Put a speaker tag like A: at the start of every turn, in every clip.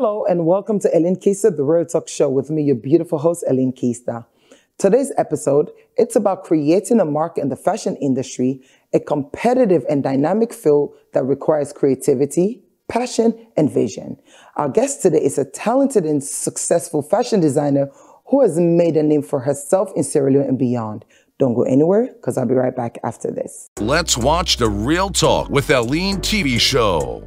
A: Hello and welcome to Ellen Keister, the Real Talk Show with me, your beautiful host, Ellen Keister. Today's episode, it's about creating a mark in the fashion industry, a competitive and dynamic field that requires creativity, passion, and vision. Our guest today is a talented and successful fashion designer who has made a name for herself in Sierra Leone and beyond. Don't go anywhere, because I'll be right back after this.
B: Let's watch the Real Talk with Ellen TV show.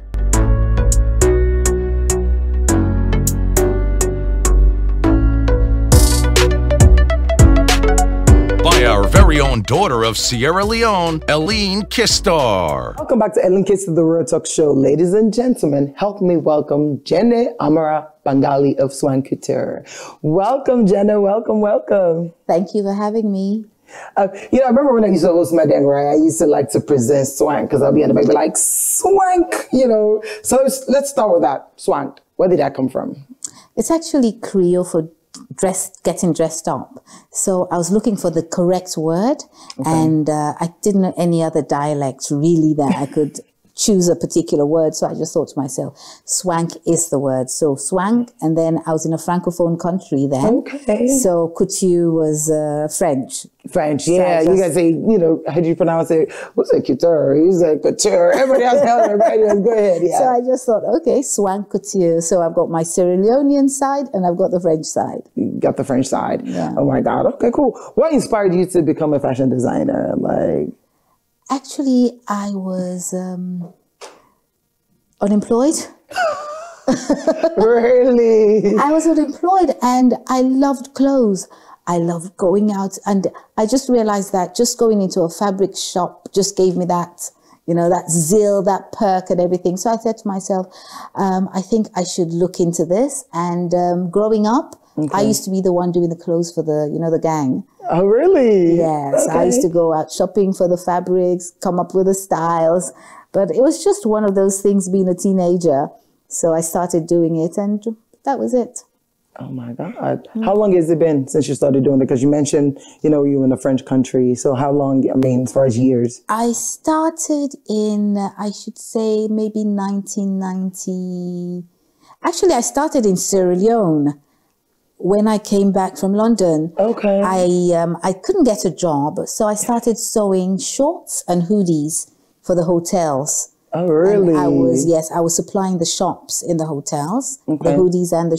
B: By our very own daughter of Sierra Leone, Ellen Keister.
A: Welcome back to Ellen Keister, the Real Talk Show. Ladies and gentlemen, help me welcome Jenneh Amara, Bangali of Swank Couture. Welcome, Jenneh. Welcome, welcome.
C: Thank you for having me.
A: I remember when I used to host my dang, right? I used to like to present Swank because I'll be in the back like, Swank, So let's start with that. Swank, where did that come from?
C: It's actually Creole for getting dressed up. So I was looking for the correct word, and I didn't know any other dialect really that I could choose a particular word. So I just thought to myself, swank is the word. So swank, and then I was in a francophone country then. Okay. So couture was French.
A: French, yeah. You guys say, how do you pronounce it? What's it, couture? You say couture. Everybody else tells everybody else. Go ahead, yeah.
C: So I just thought, okay, swank couture. So I've got my Sierra Leonean side and I've got the French side.
A: You got the French side.
C: Yeah.
A: Oh my God. Okay, cool. What inspired you to become a fashion designer?
C: Actually, I was unemployed.
A: Really?
C: I was unemployed and I loved clothes. I loved going out, and I just realized that just going into a fabric shop just gave me that, that zeal, that perk and everything. So I said to myself, I think I should look into this. And growing up, I used to be the one doing the clothes for the gang.
A: Oh, really?
C: Yes. Okay. I used to go out shopping for the fabrics, come up with the styles. But it was just one of those things being a teenager. So I started doing it and that was it.
A: Oh my God. How long has it been since you started doing it? Because you mentioned, you were in a French country. So how long, as far as years?
C: I started in, I should say, maybe 1990. Actually, I started in Sierra Leone. When I came back from London, I couldn't get a job, so I started sewing shorts and hoodies for the hotels.
A: Oh, really?
C: And I was supplying the shops in the hotels, the hoodies and the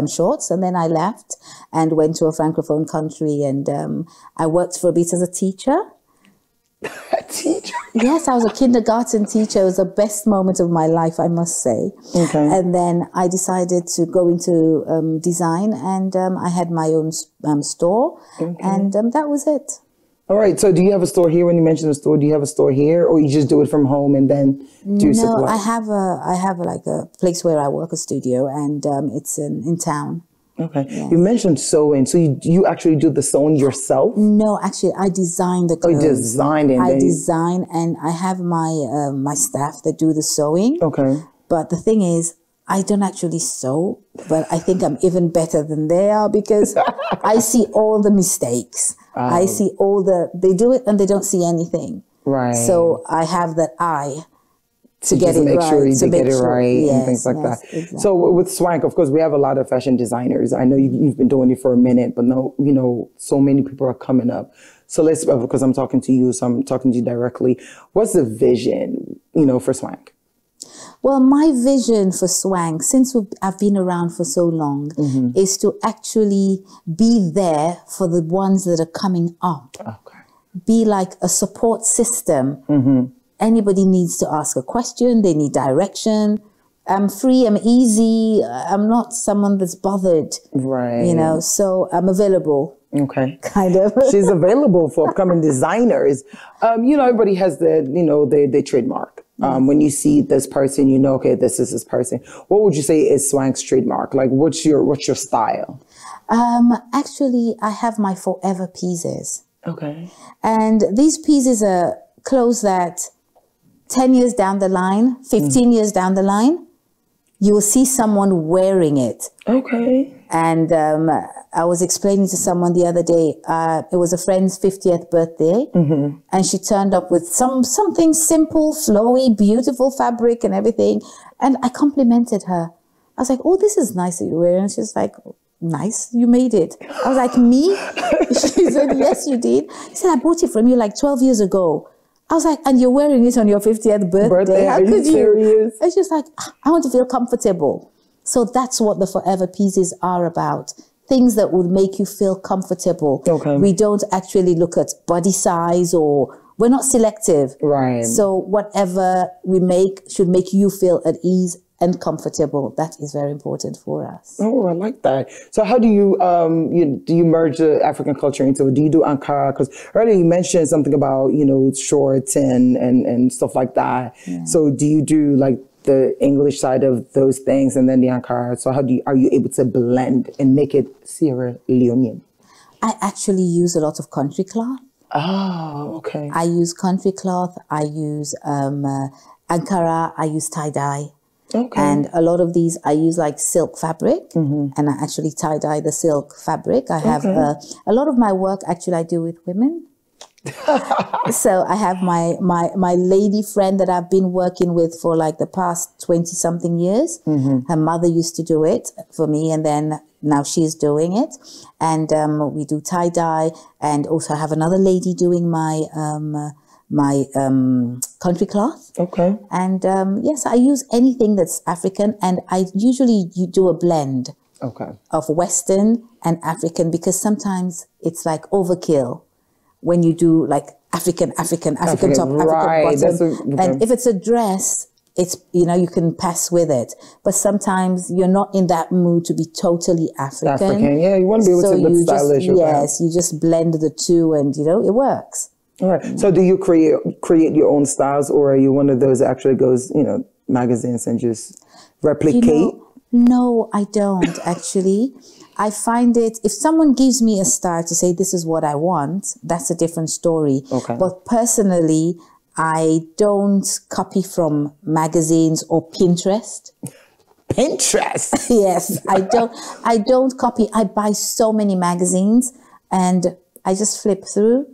C: shorts, and then I left and went to a francophone country, and I worked for a bit as a teacher.
A: A teacher?
C: Yes, I was a kindergarten teacher. It was the best moment of my life, I must say. Okay. And then I decided to go into design, and I had my own store, and that was it.
A: All right. So do you have a store here? When you mentioned the store, do you have a store here, or you just do it from home and then do supply?
C: No, I have like a place where I work, a studio, and it's in town.
A: Okay. Yes. You mentioned sewing. So you actually do the sewing yourself?
C: No, actually, I design the clothes.
A: Oh, you design it.
C: I design, and I have my staff that do the sewing. Okay. But the thing is, I don't actually sew, but I think I'm even better than they are because I see all the mistakes. I see they do it and they don't see anything. Right. So I have that eye to get it right.
A: Make sure you get it right and things like that.
C: Exactly.
A: So with Swank, of course, we have a lot of fashion designers. I know you've been doing it for a minute, but so many people are coming up. So because I'm talking to you, so I'm talking to you directly. What's the vision, for Swank?
C: Well, my vision for Swank, since I've been around for so long, is to actually be there for the ones that are coming up. Okay. Be like a support system. Anybody needs to ask a question, they need direction. I'm free, I'm easy, I'm not someone that's bothered. Right. So I'm available. Okay. Kind of.
A: She's available for upcoming designers. Everybody has their trademark. When you see this person, okay, this is this person. What would you say is Swank's trademark? Like, what's your style?
C: Actually, I have my forever pieces.
A: Okay.
C: And these pieces are clothes that 10 years down the line, 15 years down the line, you will see someone wearing it. Okay. And I was explaining to someone the other day, it was a friend's 50th birthday, and she turned up with something simple, flowy, beautiful fabric and everything. And I complimented her. I was like, oh, this is nice that you're wearing. And she's like, nice, you made it. I was like, me? She said, yes, you did. She said, I bought it from you like 12 years ago. I was like, and you're wearing it on your 50th birthday. How could you? And she's like, I want to feel comfortable. So that's what the Forever pieces are about. Things that would make you feel comfortable. Okay. We don't actually look at body size, or we're not selective. Right. So whatever we make should make you feel at ease and comfortable. That is very important for us.
A: Oh, I like that. So how do you, do you merge the African culture into it? Do you do Ankara? Because earlier you mentioned something about, shorts and stuff like that. Yeah. So do you do like the English side of those things and then the Ankara? So are you able to blend and make it Sierra Leonean?
C: I actually use a lot of country cloth.
A: Oh, okay.
C: I use country cloth. I use Ankara. I use tie-dye. Okay. And a lot of these, I use like silk fabric, and I actually tie-dye the silk fabric. I have a lot of my work, actually, I do with women. So I have my lady friend that I've been working with for like the past 20-something years. Her mother used to do it for me, and then now she's doing it. And we do tie-dye, and also have another lady doing my country cloth. Okay. And yes, I use anything that's African, and I usually do a blend of Western and African, because sometimes it's like overkill when you do like African top, African bottom. And if it's a dress, it's, you can pass with it. But sometimes you're not in that mood to be totally African.
A: Yeah, you want to be able to look stylish.
C: Yes, you just blend the two, and it works.
A: All right. So do you create your own styles, or are you one of those that actually goes, magazines and just replicate?
C: No, I don't actually. I find it, if someone gives me a style to say this is what I want, that's a different story. Okay. But personally, I don't copy from magazines or Pinterest.
A: Pinterest?
C: Yes, I don't copy. I buy so many magazines, and I just flip through.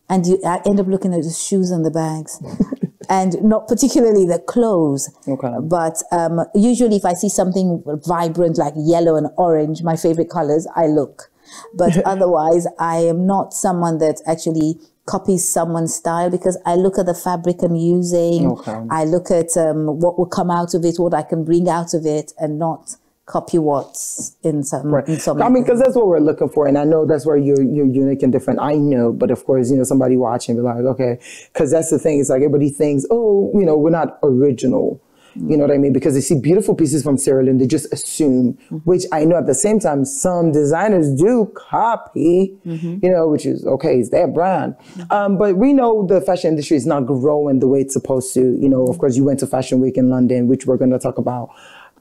C: And I end up looking at the shoes and the bags, and not particularly the clothes. Okay. But usually if I see something vibrant like yellow and orange, my favorite colors, I look. But otherwise, I am not someone that actually copies someone's style, because I look at the fabric I'm using. Okay. I look at what will come out of it, what I can bring out of it, and not copy what's in some.
A: Right. I mean, because that's what we're looking for, and I know that's where you're unique and different. I know, but of course, somebody watching be like, okay, because that's the thing. It's like everybody thinks, oh, we're not original. You know what I mean? Because they see beautiful pieces from Sierra Leone, they just assume, which I know at the same time, some designers do copy, which is okay, it's their brand. But we know the fashion industry is not growing the way it's supposed to. Of course, you went to Fashion Week in London, which we're going to talk about,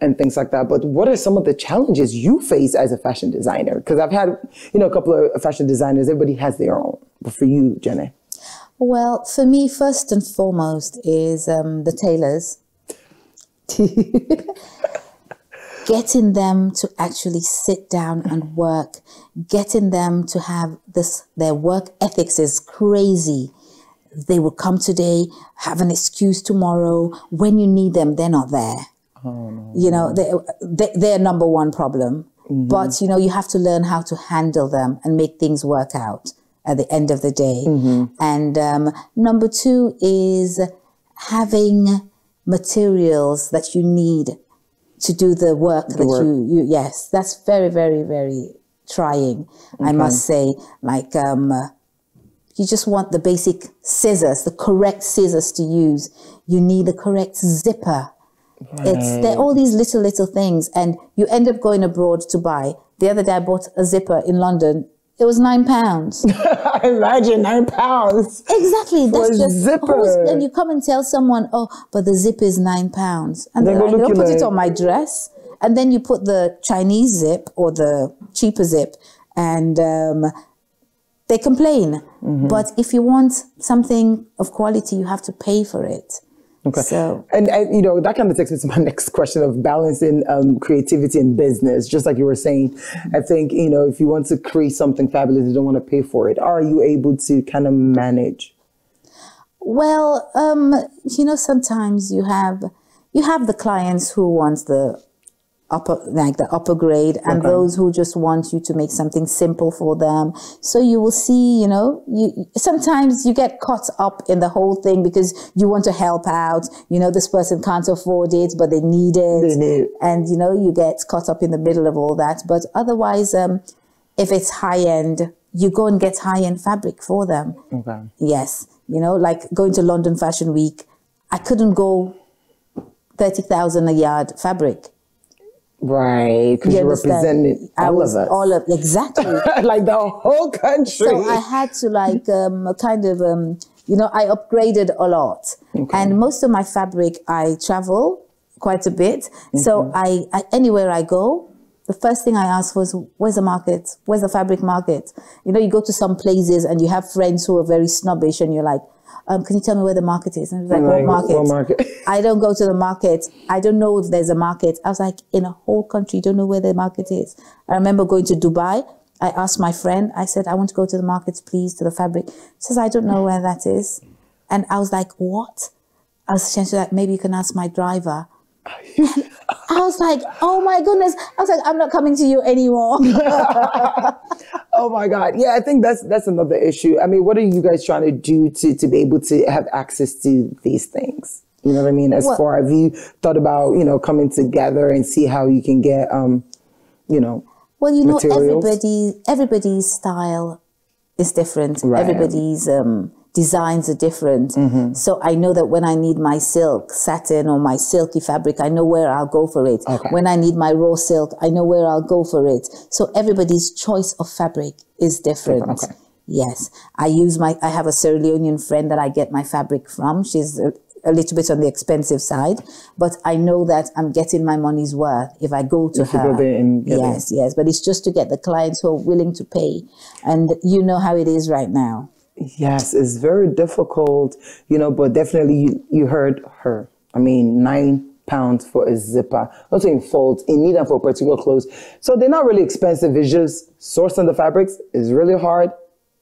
A: and things like that. But what are some of the challenges you face as a fashion designer? Because I've had, a couple of fashion designers, everybody has their own. But for you, Jenneh?
C: Well, for me, first and foremost is the tailors. Getting them to actually sit down and work, getting them to have their work ethics is crazy. They will come today, have an excuse tomorrow. When you need them, they're not there. Oh, no. They're number one problem. But, you have to learn how to handle them and make things work out at the end of the day. And number two is having materials that you need to do the work you yes, that's very, very, very trying. I must say, like, you just want the basic scissors, the correct scissors to use. You need the correct zipper. Right. They're all these little things, and you end up going abroad to buy. The other day I bought a zipper in London. It was £9.
A: Imagine £9.
C: Exactly.
A: That's just zipper.
C: And you come and tell someone, oh, but the zip is £9. And they're like, don't put it on my dress. And then you put the Chinese zip or the cheaper zip, and they complain. But if you want something of quality, you have to pay for it.
A: Okay. So, and that kind of takes me to my next question of balancing creativity and business. Just like you were saying, I think, if you want to create something fabulous, you don't want to pay for it. Are you able to kind of manage?
C: Well, sometimes you have the clients who wants the like the upper grade, and those who just want you to make something simple for them. So you will see, you know, sometimes you get caught up in the whole thing because you want to help out. You know, this person can't afford it, but they need it. And, you know, you get caught up in the middle of all that. But otherwise, if it's high end, you go and get high end fabric for them. Yes. You know, like going to London Fashion Week, I couldn't go 30,000 a yard fabric.
A: Right, because you represented all of us.
C: Exactly.
A: Like the whole country.
C: So I had to like you know, I upgraded a lot. And most of my fabric, I travel quite a bit. So I anywhere I go, the first thing I ask was, where's the market? Where's the fabric market? You know, you go to some places and you have friends who are very snobbish and you're like, can you tell me where the market is? And I was like, what market? I don't go to the market. I don't know if there's a market. I was like, in a whole country, you don't know where the market is. I remember going to Dubai. I asked my friend, I said, I want to go to the markets, please, to the fabric. She says, I don't know where that is. And I was like, what? I was like, maybe you can ask my driver. I was like, oh my goodness. I was like, I'm not coming to you anymore.
A: Oh my God. Yeah, I think that's another issue. I mean, what are you guys trying to do to be able to have access to these things? You know what I mean? As far, have you thought about, you know, coming together and see how you can get, you know,
C: well, you know,
A: materials?
C: everybody's style is different. Right. Everybody's designs are different. So I know that when I need my silk satin or my silky fabric, I know where I'll go for it. When I need my raw silk, I know where I'll go for it. So everybody's choice of fabric is different. Yes. I have a Sierra Leonean friend that I get my fabric from. She's a little bit on the expensive side, but I know that I'm getting my money's worth if I go to her.
A: Go there and get
C: yes, yes. But it's just to get the clients who are willing to pay. And you know how it is right now.
A: Yes, it's very difficult, you know, but definitely you heard her. I mean, £9 for a zipper, not in folds, in need them for particular clothes. So they're not really expensive. It's just sourcing the fabrics is really hard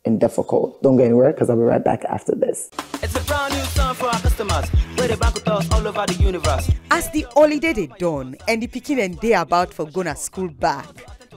A: and difficult. Don't go anywhere because I'll be right back after this.
D: It's a brand new song for our customers. Where they back with us all over the universe.
E: As the holiday they done and the picking and they about for gonna school back,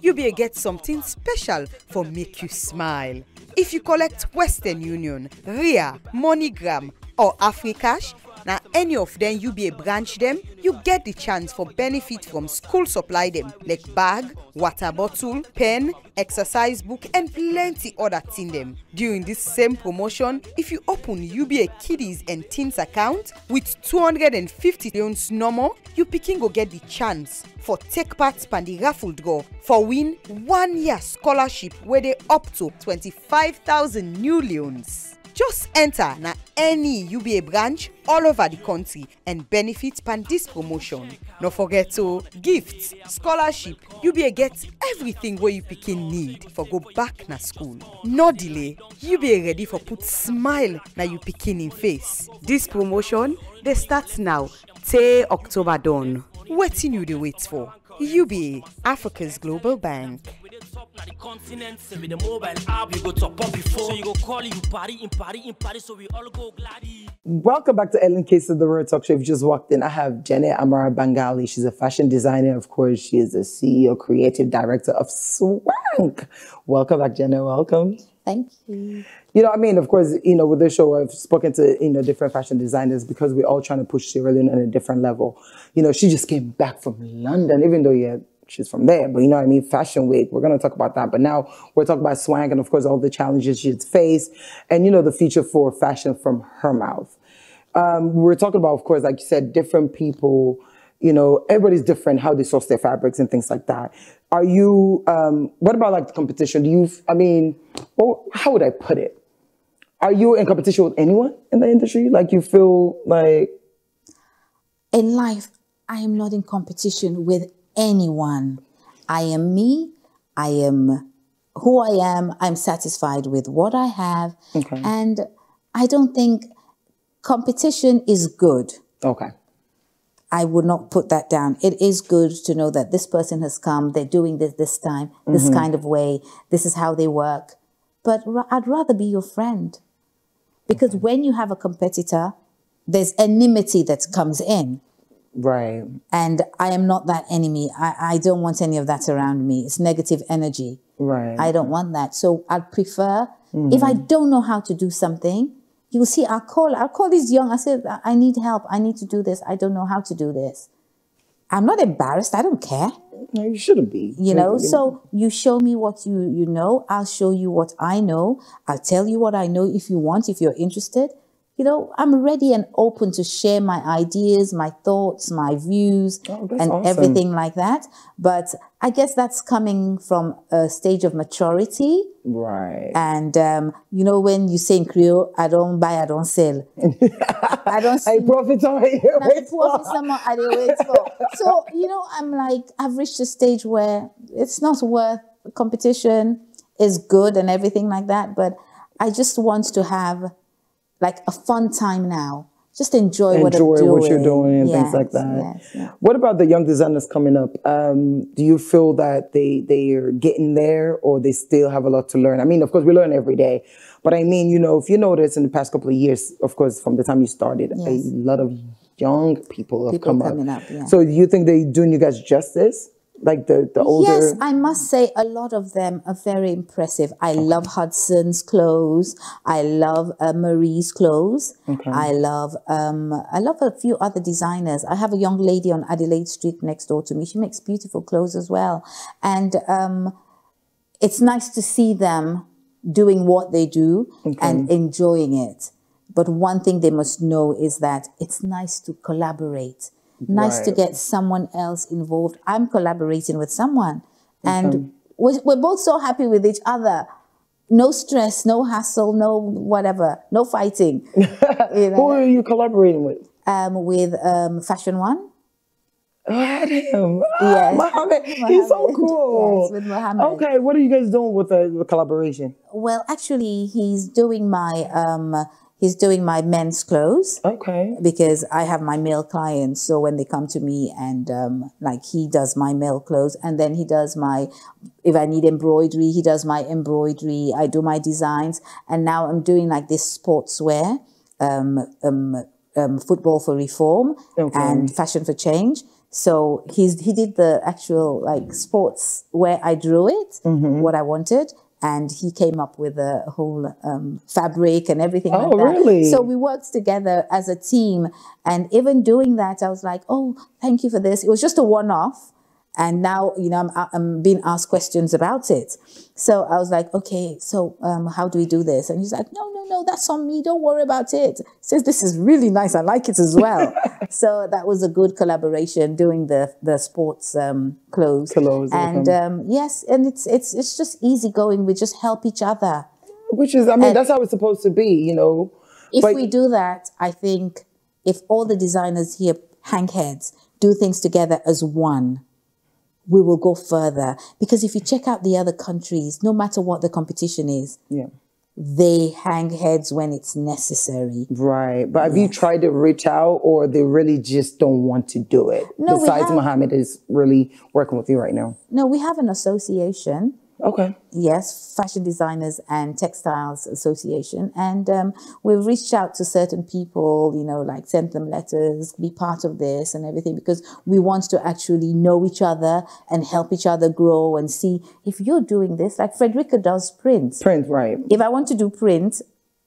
E: you be get something special for make you smile. If you collect Western Union, RIA, MoneyGram or Africash, now any of them you be a branch them, you get the chance for benefit from school supply them like bag, water bottle, pen, exercise book and plenty other thing them. During this same promotion, if you open UBA Kiddies and Teens account with 250 loans no more, you picking go get the chance for take part in the raffle draw for win 1 year scholarship where they up to 25,000 new loans. Just enter na any UBA branch all over the country and benefit from this promotion. No forget to gifts, scholarship, UBA gets everything where you picking need for go back na school. No delay, UBA ready for put smile na you picking in face. This promotion they start now till October done. Waiting you the wait for. UBA, Africa's Global Bank.
A: Welcome back to Ellen Keister, the Real Talk Show. If you just walked in, I have Jenneh Amara Bangali. She's a fashion designer. Of course, she is the CEO, creative director of Swank. Welcome back, Jenneh. Welcome.
C: Thank you.
A: You know, I mean, of course, you know, with this show, I've spoken to, you know, different fashion designers because we're all trying to push Sierra Leone on a different level. You know, she just came back from London, even though, yeah, she's from there, but you know what I mean? Fashion Week, we're going to talk about that. But now we're talking about Swank and, of course, all the challenges she's faced and, you know, the future for fashion from her mouth. We're talking about, of course, like you said, different people, you know, everybody's different, how they source their fabrics and things like that. Are you, what about like the competition? Do you, I mean, well, how would I put it? Are you in competition with anyone in the industry? Like you feel like...
C: In life, I am not in competition with anyone. I am me. I am who I am. I'm satisfied with what I have. Okay. And I don't think competition is good.
A: Okay.
C: I would not put that down. It is good to know that this person has come, they're doing this time, this kind of way, this is how they work. But I'd rather be your friend. Because when you have a competitor, there's enmity that comes in.
A: Right.
C: And I am not that enemy. I don't want any of that around me. It's negative energy.
A: Right.
C: I don't want that. So I'd prefer, if I don't know how to do something, you will see, I'll call these young, I said, I need help. I need to do this. I don't know how to do this. I'm not embarrassed. I don't care.
A: No, you shouldn't be.
C: You know, so you show me what you know. I'll show you what I know. I'll tell you what I know if you want, if you're interested. You know, I'm ready and open to share my ideas, my thoughts, my views, and everything like that. But I guess that's coming from a stage of maturity.
A: Right.
C: And, you know, when you say in Creole, I don't buy, I don't sell. I don't
A: I profit on it.
C: I don't wait for. So, you know, I'm like, I've reached a stage where it's not worth competition, is good and everything like that. But I just want to have like a fun time now. Just enjoy what
A: you're doing and things like that.
C: Yes.
A: What about the young designers coming up? Do you feel that they are getting there, or they still have a lot to learn? I mean, of course, we learn every day. But I mean, you know, if you notice in the past couple of years, of course, from the time you started, a lot of young people have come up. So do you think they're doing you guys justice? Like the older...
C: Yes, I must say a lot of them are very impressive. I love Hudson's clothes. I love Marie's clothes. I love a few other designers. I have a young lady on Adelaide Street next door to me. She makes beautiful clothes as well. And it's nice to see them doing what they do and enjoying it. But one thing they must know is that it's nice to collaborate. Nice to get someone else involved. I'm collaborating with someone. And we're both so happy with each other. No stress, no hassle, no whatever, no fighting. You know?
A: Who are you collaborating with?
C: With Fashion One.
A: Oh, I had him.
C: Yes.
A: Mohammed. He's so cool.
C: Yes, with Mohammed.
A: Okay, what are you guys doing with the collaboration?
C: Well, actually, he's doing my men's clothes.
A: Okay.
C: Because I have my male clients. So when they come to me and like he does my male clothes, and then he does if I need embroidery, he does my embroidery. I do my designs. And now I'm doing like this sportswear, football for reform and fashion for change. So he did the actual like sports where I drew it, what I wanted. And he came up with a whole fabric and everything like that. Oh,
A: really?
C: So we worked together as a team. And even doing that, I was like, oh, thank you for this. It was just a one-off. And now, you know, I'm being asked questions about it. So I was like, okay, so how do we do this? And he's like, no, that's on me. Don't worry about it. He says, this is really nice. I like it as well. So that was a good collaboration, doing the sports clothes. And yes, and it's just easy going. We just help each other.
A: Which is, I mean, that's how it's supposed to be, you know.
C: If we do that, I think if all the designers here hang heads, do things together as one, we will go further. Because if you check out the other countries, no matter what the competition is, they hang heads when it's necessary.
A: Right. But have you tried to reach out, or they really just don't want to do it?
C: No,
A: besides Mohammed is really working with you right now.
C: No, we have an association.
A: Okay.
C: Yes, Fashion Designers and Textiles Association. And we've reached out to certain people, you know, like sent them letters, be part of this and everything, because we want to actually know each other and help each other grow and see if you're doing this. Like Frederica does print.
A: Print, right.
C: If I want to do print,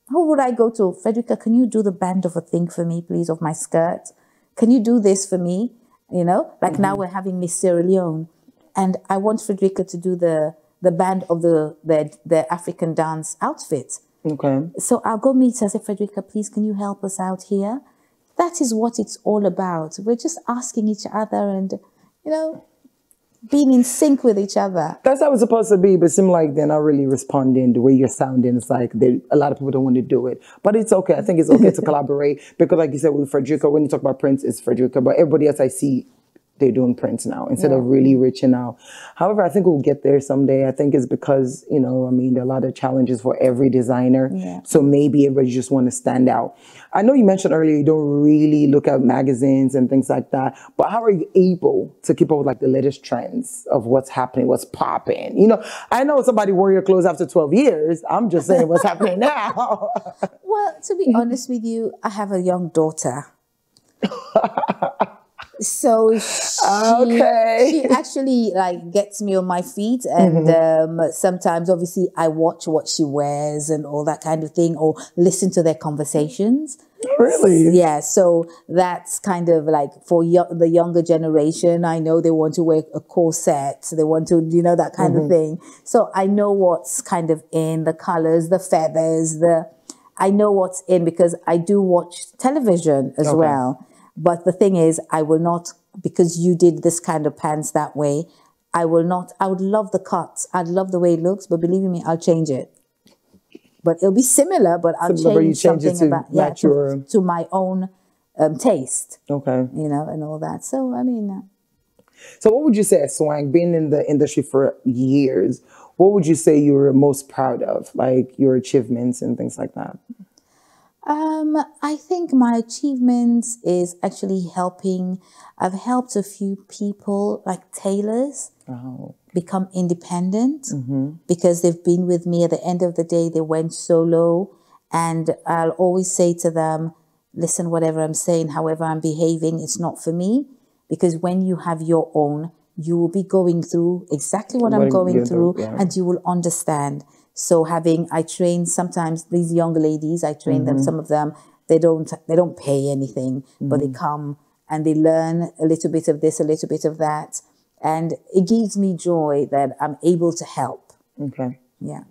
C: who would I go to? Frederica, can you do the band of a thing for me, please, of my skirt? Can you do this for me? You know, like now we're having Miss Sierra Leone. And I want Frederica to do the band of the African dance outfit.
A: Okay.
C: So I'll go meet her. I say, Frederica, please, can you help us out here? That is what it's all about. We're just asking each other and, you know, being in sync with each other.
A: That's how it's supposed to be, but it seems like they're not really responding the way you're sounding. It's like a lot of people don't want to do it. But it's okay. I think it's okay to collaborate because, like you said, with Frederica, when you talk about Prince, it's Frederica. But everybody else I see, they're doing prints now instead of really reaching out. However, I think we'll get there someday. I think it's because, you know, I mean, there are a lot of challenges for every designer. Yeah. So maybe everybody just want to stand out. I know you mentioned earlier you don't really look at magazines and things like that, but how are you able to keep up with like the latest trends of what's happening, what's popping? You know, I know somebody wore your clothes after 12 years. I'm just saying what's happening now.
C: Well, to be honest with you, I have a young daughter. So she actually like gets me on my feet, and sometimes obviously I watch what she wears and all that kind of thing, or listen to their conversations.
A: Really?
C: Yeah, so that's kind of like for the younger generation. I know they want to wear a corset, they want to, you know, that kind of thing. So I know what's kind of in, the colors, the feathers, I know what's in because I do watch television as well. But the thing is, I will not, because you did this kind of pants that way, I would love the cuts. I'd love the way it looks, but believe me, I'll change it. But it'll be similar, but I'll change something about to my own taste. Okay. You know, and all that. So, I mean.
A: So what would you say, Swank, being in the industry for years, what would you say you were most proud of, like your achievements and things like that?
C: I think my achievements is actually helping. I've helped a few people, like tailors, become independent because they've been with me. At the end of the day, they went solo, and I'll always say to them, listen, whatever I'm saying, however I'm behaving, it's not for me, because when you have your own, you will be going through exactly what I'm going through, and you will understand. So I train sometimes these younger ladies, I train them, some of them, they don't pay anything, but they come and they learn a little bit of this, a little bit of that. And it gives me joy that I'm able to help. Okay. Yeah.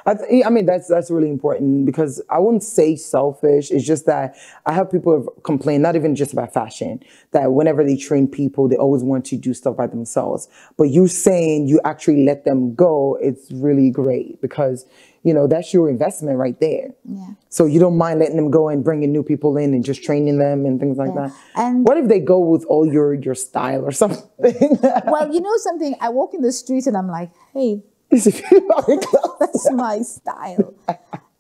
A: I mean, that's really important, because I wouldn't say selfish. It's just that I have people complain, not even just about fashion, that whenever they train people, they always want to do stuff by themselves. But you saying you actually let them go, it's really great, because, you know, that's your investment right there. Yeah. So you don't mind letting them go and bringing new people in and just training them and things like that. And what if they go with all your style or something?
C: Well, you know something, I walk in the street and I'm like, hey, that's my style.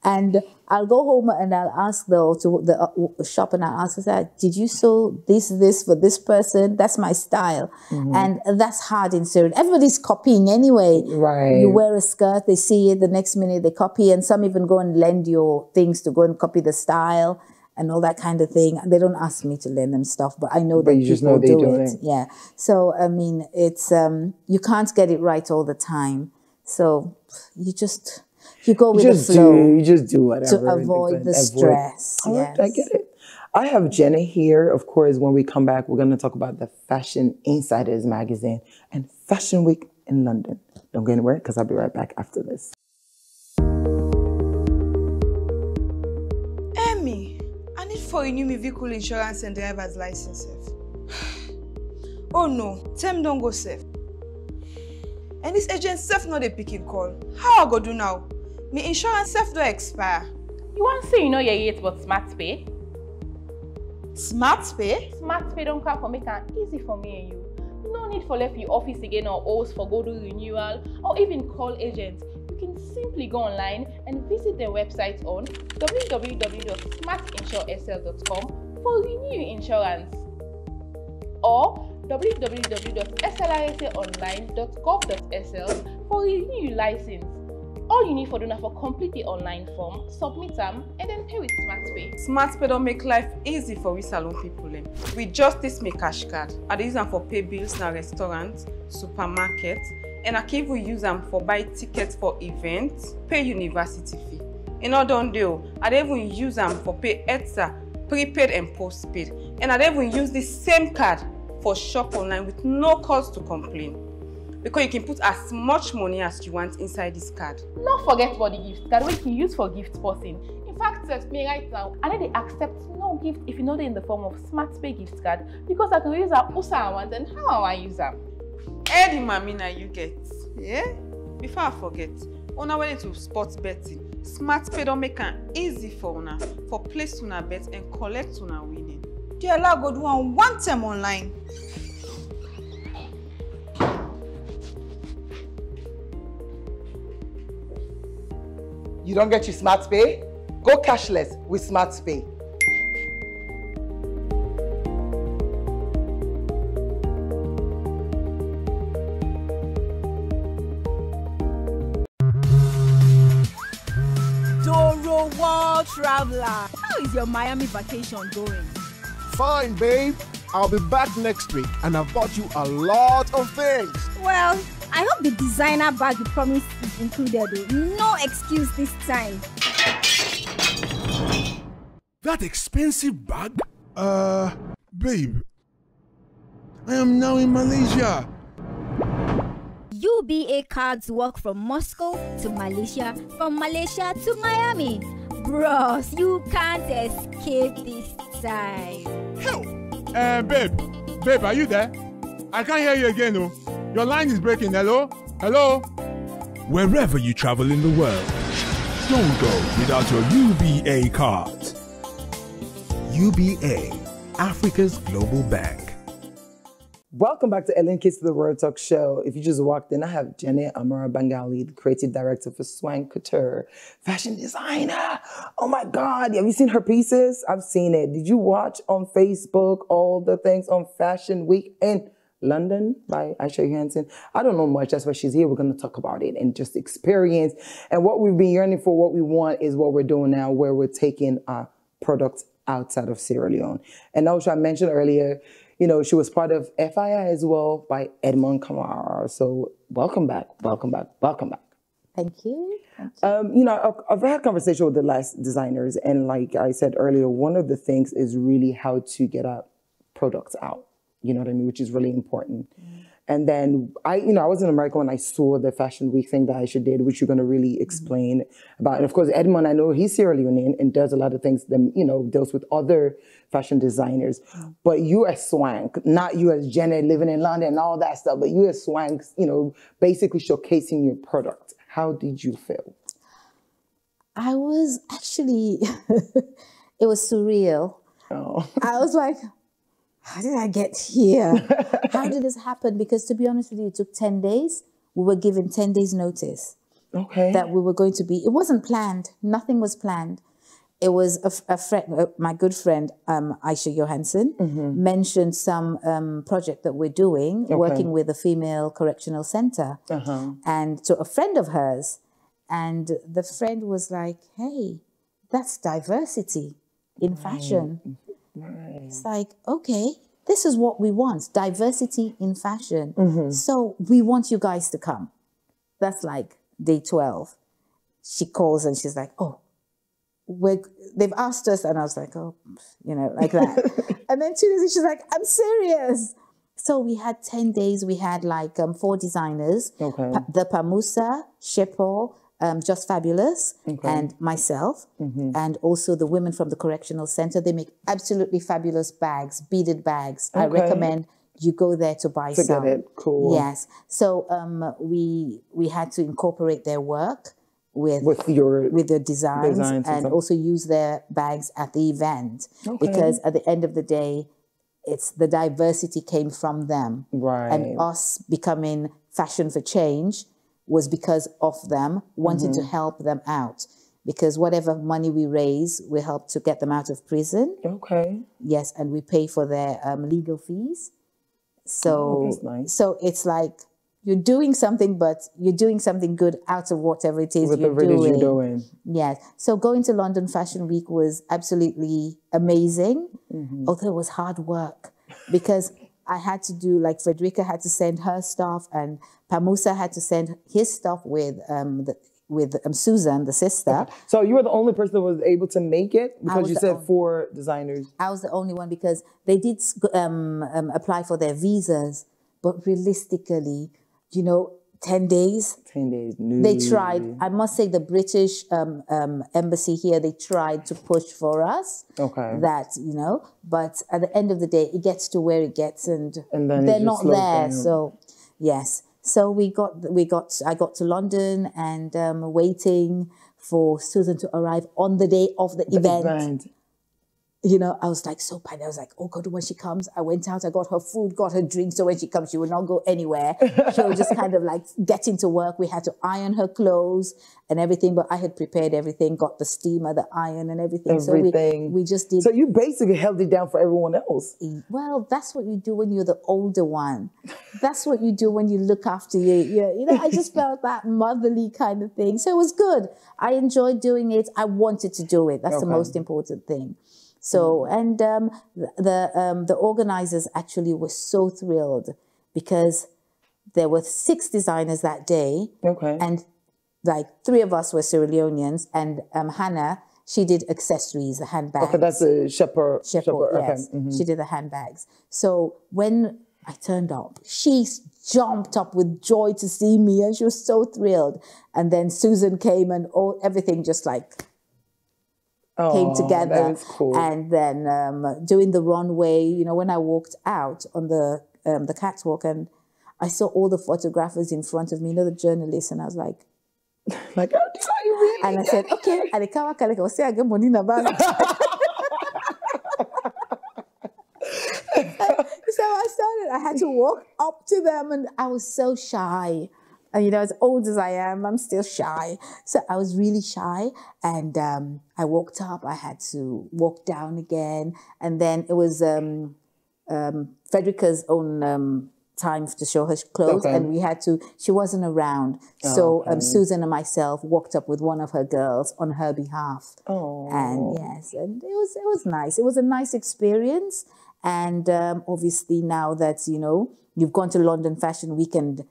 C: And I'll go home and I'll ask the shop, and I'll ask her, did you sew this for this person? That's my style. And that's hard in Syria. Everybody's copying anyway. Right. You wear a skirt, they see it, the next minute they copy, and some even go and lend your things to go and copy the style and all that kind of thing. They don't ask me to lend them stuff, but I know that you just know they do it. Yeah. So, I mean, it's, you can't get it right all the time. So you go with the flow.
A: You just do whatever.
C: To avoid the stress.
A: Yes. I get it. I have Jenneh here. Of course, when we come back, we're going to talk about the Fashion Insiders magazine and Fashion Week in London. Don't go anywhere, because I'll be right back after this.
F: Emmy, I need for renew my vehicle insurance and driver's license. Oh no, Tem don't go safe. And this agent self not a picking call. How I go do now? My insurance self don't expire.
G: You want to say you know your yet but Smart Pay?
F: Smart Pay?
G: Smart Pay don't come for make it easy for me and you. No need for left your office again or host for go do renewal or even call agents. You can simply go online and visit their website on www.smartinsuresl.com for renew insurance, or www.slrsaonline.gov.sl for renew license. All you need for doing for complete the online form, submit them, and then pay with SmartPay.
F: SmartPay don't make life easy for we salon people. With just this my cash card, I use them for pay bills in restaurants, supermarkets, and I can even use them for buy tickets for events, pay university fee. And all done deal, I even use them for pay ETSA, prepaid and postpaid, and I even use the same card for shop online with no cause to complain, because you can put as much money as you want inside this card.
G: Not forget about the gift card, which you can use for gift posting. In fact, me right now, I need to accept no gift if you know they're in the form of SmartPay gift card, because I can use that also I want and how I use them.
F: Eddie Mamina you get, yeah? Before I forget, una went into sports betting. SmartPay don't make it easy for una for place una bet and collect una winning. Do you allow go do one time online?
A: You don't get your SmartPay? Go cashless with SmartPay.
H: Doro World Traveler. How is your Miami vacation going?
I: Fine, babe.
H: I'll be back next week and I've bought you a lot of things.
I: Well, I hope the designer bag you promised is included. No excuse this time.
H: That expensive bag? Babe, I am now in Malaysia.
I: UBA cards work from Moscow to Malaysia, from Malaysia to Miami. Bros, you can't escape this time.
H: Babe, are you there? I can't hear you again, oh. Your line is breaking. Hello? Hello? Wherever you travel in the world, don't go without your UBA card. UBA, Africa's global bank.
A: Welcome back to Ellen Keister, the World Talk Show. If you just walked in, I have Jenneh Amara Bangali, the creative director for Swank Couture, fashion designer. Oh my God, have you seen her pieces? I've seen it. Did you watch on Facebook all the things on Fashion Week in London by Aisha Johansson? I don't know much. That's why she's here. We're going to talk about it and just experience. And what we've been yearning for, what we want is what we're doing now, where we're taking products outside of Sierra Leone. And also, I mentioned earlier, you know, she was part of FII as well by Ellen Keister. So welcome back, welcome back, welcome back.
C: Thank you. Thank you.
A: You know, I've had a conversation with the last designers, and like I said earlier, one of the things is really how to get our products out. You know what I mean? Which is really important. And then I was in America when I saw the Fashion Week thing that Aisha did, which you're going to really explain about. And of course, Edmond, I know he's Sierra Leonean and does a lot of things that, you know, deals with other fashion designers. But you as Swank, not you as Jenneh living in London and all that stuff, but you as Swank, you know, basically showcasing your product. How did you feel?
C: I was actually, it was surreal.
A: Oh.
C: I was like, how did I get here? How did this happen? Because to be honest with you, it took 10 days. We were given 10 days notice.
A: Okay.
C: That we were going to be, it wasn't planned. Nothing was planned. It was a friend, my good friend, Aisha Johansson, mentioned some project that we're doing, working with a female correctional center. And so a friend of hers, and the friend was like, hey, that's diversity in fashion. It's like, okay, this is what we want, diversity in fashion. So we want you guys to come. That's like day 12. She calls and she's like, oh, they've asked us. And I was like, oh, you know, like that. And then 2 days, she's like, I'm serious. So we had 10 days. We had like 4 designers, the Pamusa, Shepo, Just Fabulous, and myself, and also the women from the correctional center. They make absolutely fabulous bags, beaded bags. I recommend you go there to buy some.
A: Get it. Cool.
C: Yes. So we had to incorporate their work with the designs and also use their bags at the event, because at the end of the day, it's the diversity came from them, and us becoming fashion for change was because of them wanting to help them out, because whatever money we raise, we help to get them out of prison. Yes, and we pay for their legal fees. So, so it's like you're doing something, but you're doing something good out of whatever it is you're doing. Yes. So going to London Fashion Week was absolutely amazing, although it was hard work, because I had to do, like, Frederica had to send her stuff, and Pamusa had to send his stuff with Susan, the sister.
A: So you were the only person that was able to make it? Because you said 4 designers.
C: I was the only one, because they did apply for their visas, but realistically, you know, 10 days.
A: 10 days. No.
C: They tried. I must say the British embassy here, they tried to push for us. That, you know, but at the end of the day, it gets to where it gets, and then they're not there. So, yes. So I got to London and waiting for Susan to arrive on the day of the event. You know, I was like so panicked. I was like, oh God, when she comes, I went out, I got her food, got her drink. So when she comes, she will not go anywhere. She will just kind of like get into work. We had to iron her clothes and everything, but I had prepared everything, got the steamer, the iron and everything. So we just did.
A: So you basically held it down for everyone else.
C: Well, that's what you do when you're the older one. That's what you do when you look after you know, I just felt that motherly kind of thing. So it was good. I enjoyed doing it. I wanted to do it. That's the most important thing. So, and the organizers actually were so thrilled because there were 6 designers that day.
A: Okay.
C: And like 3 of us were Sierra Leoneans, and Hannah, she did accessories, the handbags.
A: Okay, that's a shepherd.
C: Yes.
A: Okay.
C: She did the handbags. So when I turned up, she jumped up with joy to see me, and she was so thrilled. And then Susan came, and everything just like came together.
A: That is cool.
C: And then doing the runway, you know, when I walked out on the catwalk, and I saw all the photographers in front of me, you know, the journalists, and I was like,
A: are you really?
C: And I said, okay, and I say I get money in the bank. So I started, I had to walk up to them, and I was so shy. And, you know, as old as I am, I'm still shy. So I was really shy. And I walked up, I had to walk down again. And then it was Frederica's own time to show her clothes.
A: Okay.
C: And we had to, she wasn't around. So Susan and myself walked up with one of her girls on her behalf.
A: Oh.
C: And yes, and it was nice. It was a nice experience. And obviously now that, you know, you've gone to London Fashion Week, and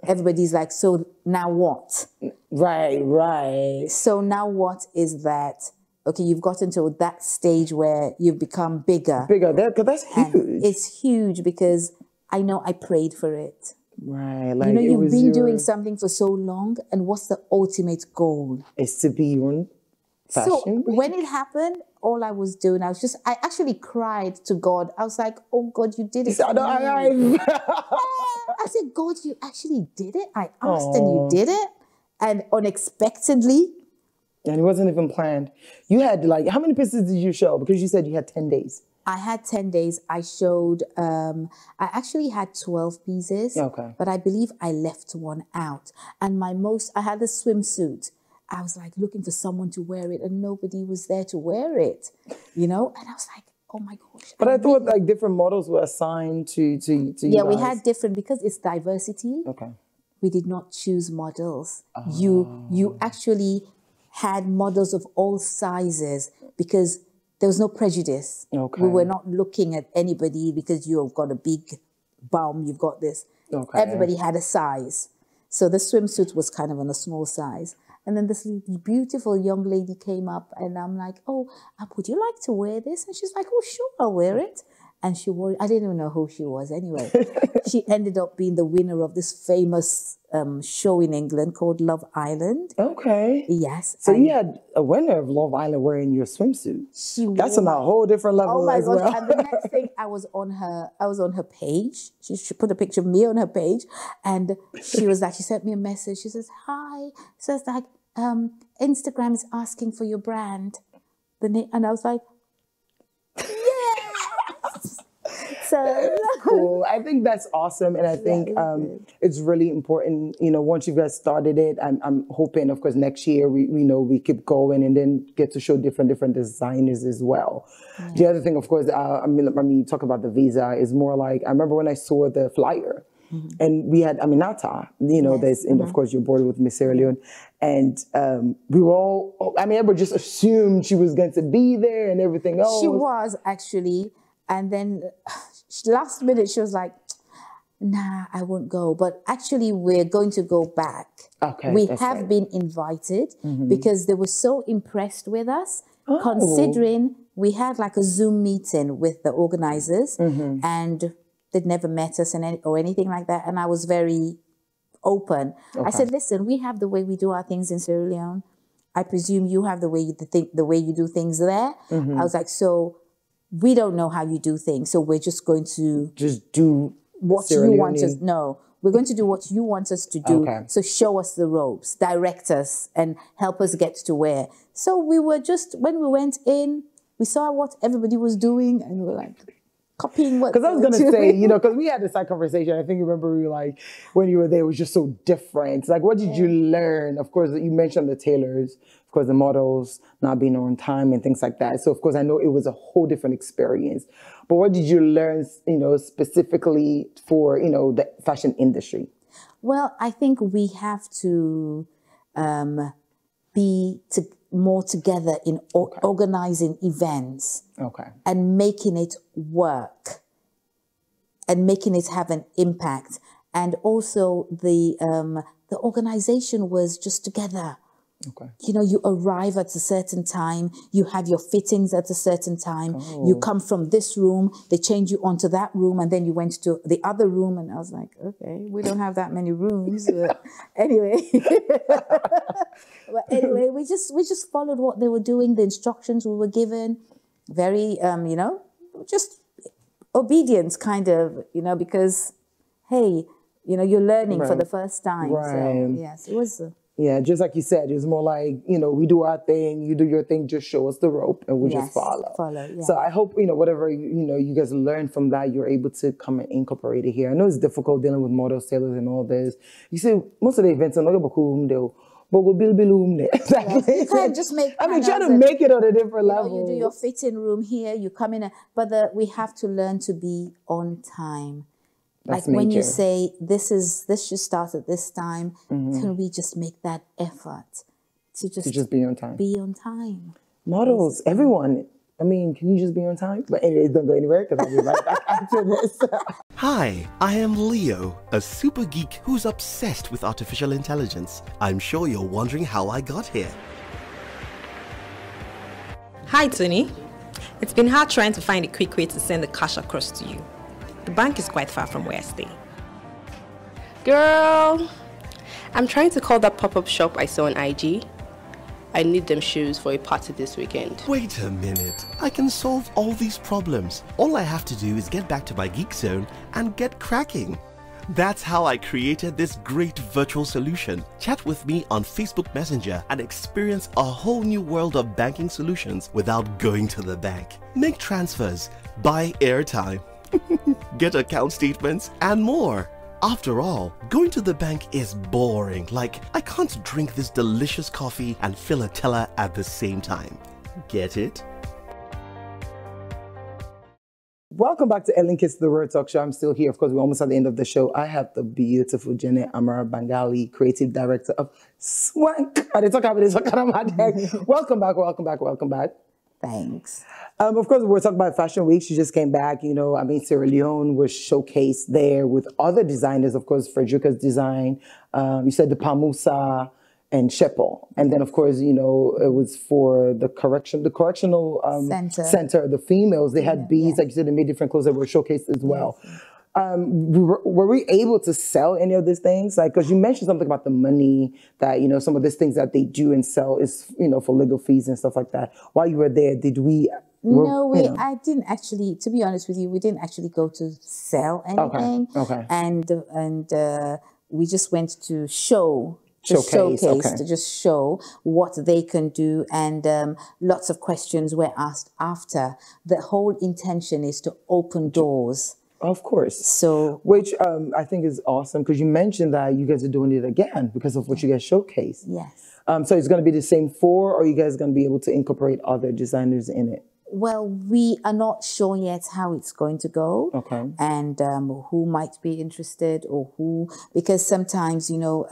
C: everybody's like, so now what?
A: Right.
C: So now what is that? Okay, you've gotten to that stage where you've become bigger.
A: Because that's huge.
C: And it's huge because I know I prayed for it.
A: Right. Like,
C: you know, you've been doing something for so long, and what's the ultimate goal?
A: Is to be on Fashion Week.
C: So when it happened, all I was doing, I actually cried to God. I was like, oh God, you did it. I said, God, you actually did it. I asked and you did it. And unexpectedly.
A: And it wasn't even planned. You had like, how many pieces did you show? Because you said you had 10 days.
C: I had 10 days. I showed, I actually had 12 pieces.
A: Okay.
C: But I believe I left one out. And I had a swimsuit. I was like looking for someone to wear it, and nobody was there to wear it, you know? And I was like, oh my gosh.
A: But I thought like different models were assigned to you
C: Yeah,
A: guys.
C: we had different, because it's diversity.
A: Okay.
C: We did not choose models. You actually had models of all sizes because there was no prejudice.
A: Okay.
C: We were not looking at anybody because you've got a big bum, you've got this.
A: Okay.
C: Everybody had a size. So the swimsuit was kind of on a small size. And then this beautiful young lady came up, and I'm like, oh, would you like to wear this? And she's like, oh, sure, I'll wear it. And she wore it. I didn't even know who she was anyway. She ended up being the winner of this famous show in England called Love Island.
A: Okay.
C: Yes.
A: So you had a winner of Love Island wearing your swimsuit. That's on a whole different level as well.
C: And the next thing, I was on her page. She put a picture of me on her page, and she sent me a message. She says, hi. Says like, Instagram is asking for your brand. And I was like, yes. So
A: cool. I think that's awesome, and I think it's really important. You know, once you guys started it, I'm hoping, of course, next year we keep going and then get to show different designers as well. Yeah. The other thing, of course, I mean, talk about the visa is more like I remember when I saw the flyer. Mm-hmm. And we had Aminata, you know, there's, and of course you're boarded with Miss Sierra Leone. And we were all, everybody just assumed she was going to be there and everything else.
C: She was actually. And then last minute she was like, nah, I won't go. But actually we're going to go back.
A: Okay.
C: We have been invited because they were so impressed with us, considering we had like a Zoom meeting with the organizers and they'd never met us or anything like that. And I was very open. Okay. I said, listen, we have the way we do our things in Sierra Leone. I presume you have the way you do things there. I was like, so we don't know how you do things. So we're just going to
A: do
C: what you want us. No, we're going to do what you want us to do. Okay. So show us the ropes, direct us, and help us get to where. So we were just, when we went in, we saw what everybody was doing, and we were like, copying what.
A: Because I was going to say, you know, because we had this side conversation. I think you remember we were like, when you were there, it was just so different. Like, what did you learn? Of course, you mentioned the tailors, of course, the models not being on time and things like that. So, of course, I know it was a whole different experience. But what did you learn, you know, specifically for, you know, the fashion industry?
C: Well, I think we have to more together in organizing events and making it work and making it have an impact. And also the organization was just together. You know, you arrive at a certain time, you have your fittings at a certain time, you come from this room, they change you onto that room, and then you went to the other room, and I was like, okay, we don't have that many rooms. But anyway. But anyway, we just followed what they were doing, the instructions we were given, very, you know, just obedience kind of, you know, because, hey, you know, you're learning for the first time. So, yes, it was...
A: yeah, just like you said, it's more like, you know, we do our thing, you do your thing, just show us the rope and we'll just follow. So I hope, you know, whatever, you know, you guys learn from that, you're able to come and incorporate it here. I know it's difficult dealing with models, tailors, and all this. You see, most of the events are not going to but we'll build exactly.
C: You can't just make...
A: I mean, try to make it on a different level.
C: You do your fitting room here, you come in, but we have to learn to be on time. Like when you say, this should start at this time, can we just make that effort to just be on time? Be on time.
A: Models, everyone. I mean, can you just be on time? But anyways, don't go anywhere because I'll be right back after this.
J: Hi, I am Leo, a super geek who's obsessed with artificial intelligence. I'm sure you're wondering how I got here.
K: Hi, Tony. It's been hard trying to find a quick way to send the cash across to you. The bank is quite far from where I stay. Girl, I'm trying to call that pop-up shop I saw on IG. I need them shoes for a party this weekend.
J: Wait a minute. I can solve all these problems. All I have to do is get back to my geek zone and get cracking. That's how I created this great virtual solution. Chat with me on Facebook Messenger and experience a whole new world of banking solutions without going to the bank. Make transfers, buy airtime, get account statements, and more. After all, going to the bank is boring. Like, I can't drink this delicious coffee and fill a teller at the same time. Get it?
A: Welcome back to Ellen Keister, the Real Talk Show. I'm still here. Of course, we're almost at the end of the show. I have the beautiful Jenneh Amara, Bangali, creative director of Swank. Welcome back, welcome back, welcome back.
C: Thanks.
A: Of course, we're talking about Fashion Week. She just came back. You know, I mean, Sierra Leone was showcased there with other designers. Of course, Frederica's design. You said the Pamusa and Sheppel. And then, of course, you know, it was for the correctional center, the females. They had beads, like you said, they made different clothes that were showcased as well. Were we able to sell any of these things? Like, because you mentioned something about the money that, you know, some of these things that they do and sell is, you know, for legal fees and stuff like that. While you were there, did we...
C: No, I didn't actually, to be honest with you, we didn't actually go to sell anything.
A: Okay.
C: And we just went to showcase to just show what they can do, and lots of questions were asked after. The whole intention is to open doors.
A: Of course.
C: So,
A: which I think is awesome, because you mentioned that you guys are doing it again because of what you guys showcased.
C: Yes.
A: So it's going to be the same four, or are you guys going to be able to incorporate other designers in it?
C: Well, we are not sure yet how it's going to go.
A: Okay.
C: And who might be interested, or who, because sometimes, you know,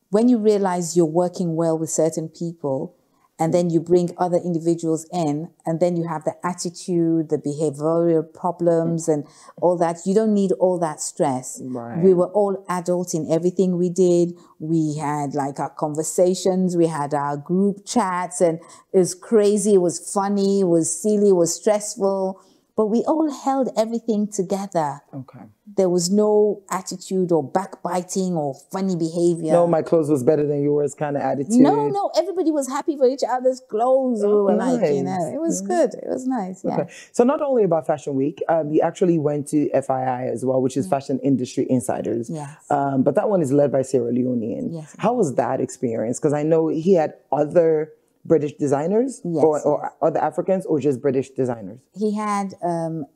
C: when you realize you're working well with certain people, and then you bring other individuals in, and then you have the attitude, the behavioral problems and all that. You don't need all that stress.
A: Right.
C: We were all adults in everything we did. We had like our conversations, we had our group chats, and it was crazy, it was funny, it was silly, it was stressful. But we all held everything together.
A: Okay.
C: There was no attitude or backbiting or funny behavior.
A: No, my clothes was better than yours kind of attitude.
C: No, everybody was happy for each other's clothes. We were like, you know, it was good. It was nice, yeah.
A: Okay. So not only about Fashion Week, you actually went to FII as well, which is Fashion Industry Insiders.
C: Yes.
A: But that one is led by Sierra Leonean.
C: Yes.
A: How was that experience? Because I know he had other British designers, or other Africans, or just British designers?
C: He had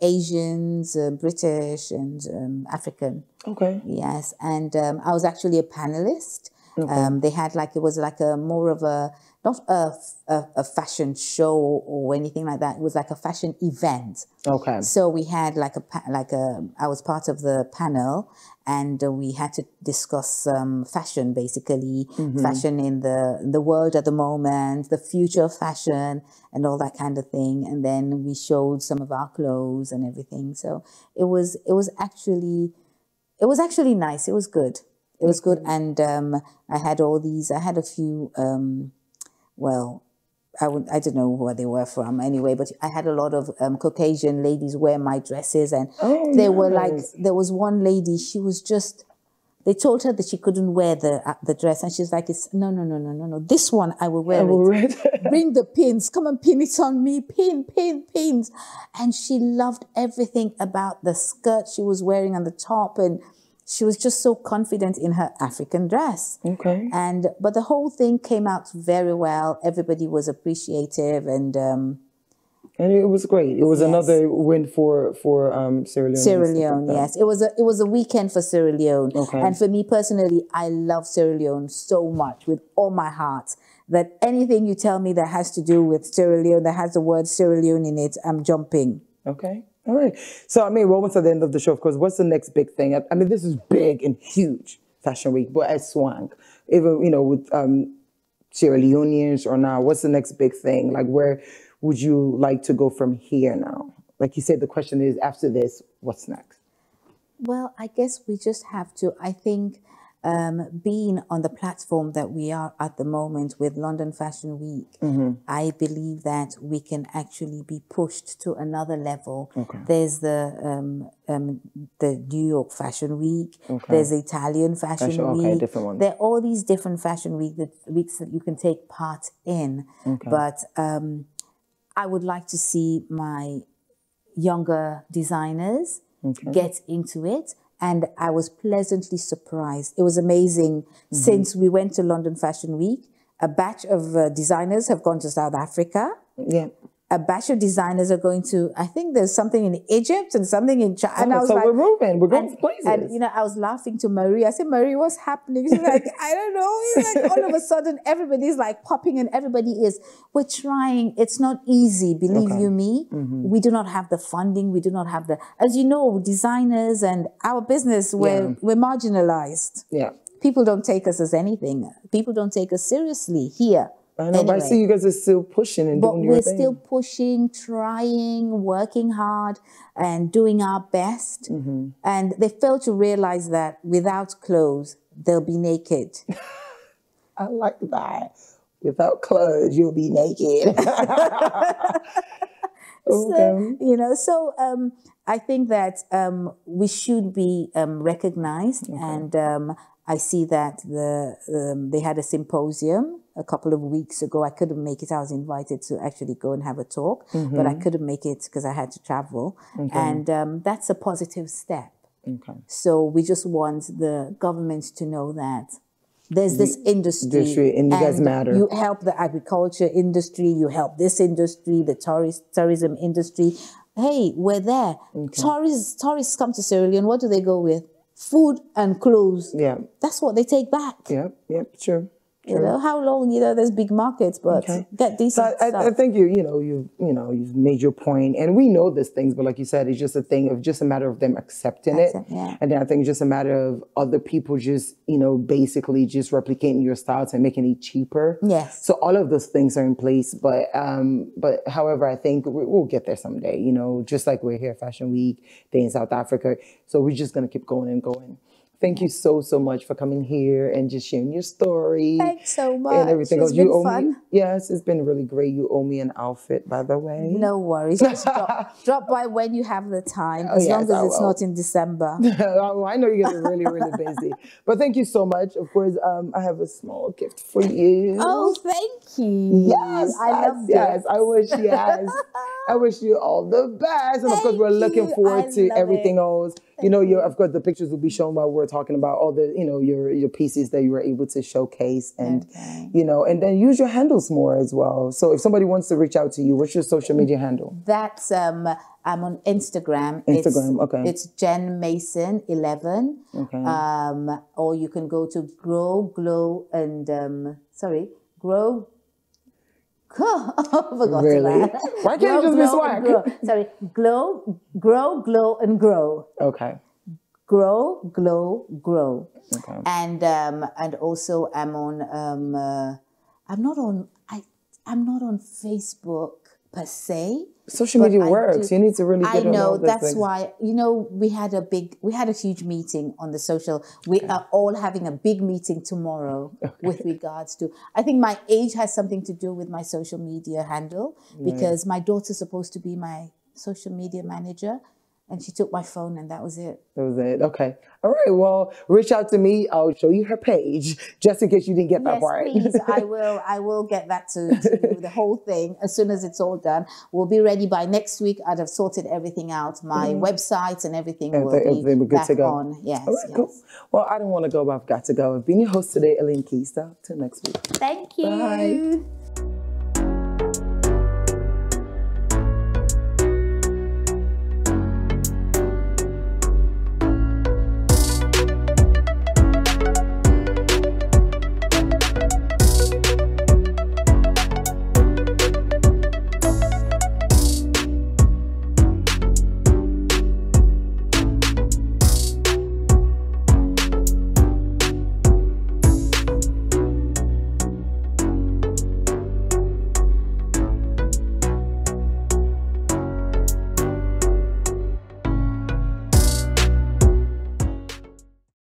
C: Asians, British, and African.
A: Okay.
C: Yes, and I was actually a panelist. They had like, it was like a more of a, not a fashion show or anything like that. It was like a fashion event.
A: Okay.
C: So we had like I was part of the panel, and we had to discuss fashion, basically, fashion in the world at the moment, the future of fashion, and all that kind of thing. And then we showed some of our clothes and everything. So it was actually nice. It was good. It was good. And I had a few, well, I don't know where they were from anyway, but I had a lot of Caucasian ladies wear my dresses, and they were like, there was one lady, she was just, they told her that she couldn't wear the dress, and she's like, no, this one I will wear it. Bring the pins, come and pin it on me, pins. And she loved everything about the skirt she was wearing and the top, and she was just so confident in her African dress. Okay. But the whole thing came out very well. Everybody was appreciative, and
A: it was great. It was another win for Sierra Leone.
C: Sierra Leone, yes. It was a weekend for Sierra Leone. Okay. And for me personally, I love Sierra Leone so much with all my heart that anything you tell me that has to do with Sierra Leone, that has the word Sierra Leone in it, I'm jumping.
A: Okay. All right. So, I mean, we're almost at the end of the show, of course. What's the next big thing? I mean, this is big and huge, Fashion Week, but at Swank, even, you know, with Sierra Leoneans or now, what's the next big thing? Like, where would you like to go from here now? Like you said, the question is, after this, what's next?
C: Well, I guess we just have to, I think, being on the platform that we are at the moment with London Fashion Week, I believe that we can actually be pushed to another level. Okay. There's the New York Fashion Week. Okay. There's the Italian Fashion Week. Okay, different ones. There are all these different fashion weeks that you can take part in. Okay. But I would like to see my younger designers get into it. And I was pleasantly surprised. It was amazing. Since we went to London Fashion Week, a batch of designers have gone to South Africa. Yeah. A batch of designers are going to, I think there's something in Egypt and something in China. And I was like,
A: we're moving, we're going to places.
C: And, you know, I was laughing to Marie. I said, Marie, what's happening? She's like, I don't know. It's like all of a sudden, everybody's like popping, and everybody is. We're trying. It's not easy, believe you me. We do not have the funding. We do not have the, as you know, designers and our business, we're marginalized. Yeah. People don't take us as anything. People don't take us seriously here.
A: I know, but I see you guys are still pushing and doing your thing. But we're
C: still pushing, trying, working hard, and doing our best. And they fail to realize that without clothes, they'll be naked.
A: I like that. Without clothes, you'll be naked.
C: So, you know, so I think that we should be recognized. And I see that they had a symposium a couple of weeks ago. I couldn't make it. I was invited to actually go and have a talk, but I couldn't make it because I had to travel. And that's a positive step. So we just want the government to know that there's this industry
A: and you guys matter.
C: You help the agriculture industry, you help this industry, the tourism industry. Hey, we're there. Tourists come to Sierra Leone. What do they go with? Food and clothes. Yeah. That's what they take back.
A: Yeah, sure.
C: You know, how long, you know, there's big markets, but get decent stuff.
A: I think you've made your point, and we know these things, but like you said, it's just a thing of just a matter of them accepting it. And then I think it's just a matter of other people just, you know, basically just replicating your styles and making it cheaper. Yes. So all of those things are in place, but however, I think we'll get there someday, you know, just like we're here Fashion Week, they're in South Africa. So we're just going to keep going and going. Thank you so much for coming here and just sharing your story.
C: Thanks so much.
A: And everything
C: else. You owe
A: me, yes, it's been really great. You owe me an outfit, by the way.
C: No worries. Just drop by when you have the time, as long as it's not in December.
A: Oh, I know you guys are really, really busy. But thank you so much. Of course, I have a small gift for you.
C: Oh, thank you.
A: Yes,
C: I love
A: yes. I wish, yes. I wish you all the best. And of course, we're looking forward to everything else. You know, of course, the pictures will be shown while we're talking about all the, you know, your pieces that you were able to showcase and, you know, and then use your handles more as well. So if somebody wants to reach out to you, what's your social media handle?
C: That's, I'm on Instagram. It's Jen Mason 11. Okay. Or you can go to Grow, Glow, and, Grow.
A: Really? Why can't you just be Swank?
C: Sorry, Grow, Glow, and Grow.
A: Okay.
C: Grow, Glow, Grow. Okay. And also I'm on I'm not on Facebook per se.
A: Social media works. You need to really get on all those
C: that's things. Why, you know, we had a huge meeting on the social. We are all having a big meeting tomorrow with regards to, I think my age has something to do with my social media handle because my daughter's supposed to be my social media manager. And she took my phone and that was it.
A: That was it. Okay. All right. Well, reach out to me. I'll show you her page just in case you didn't get that part.
C: Yes, please. I will get that to you, the whole thing, as soon as it's all done. We'll be ready by next week. I'd have sorted everything out. My websites and everything will be back to go. On. Yes.
A: All right, cool. Well, I don't want to go, but I've got to go. I've been your host today, Ellen Keister. Till next week.
C: Thank you.
A: Bye.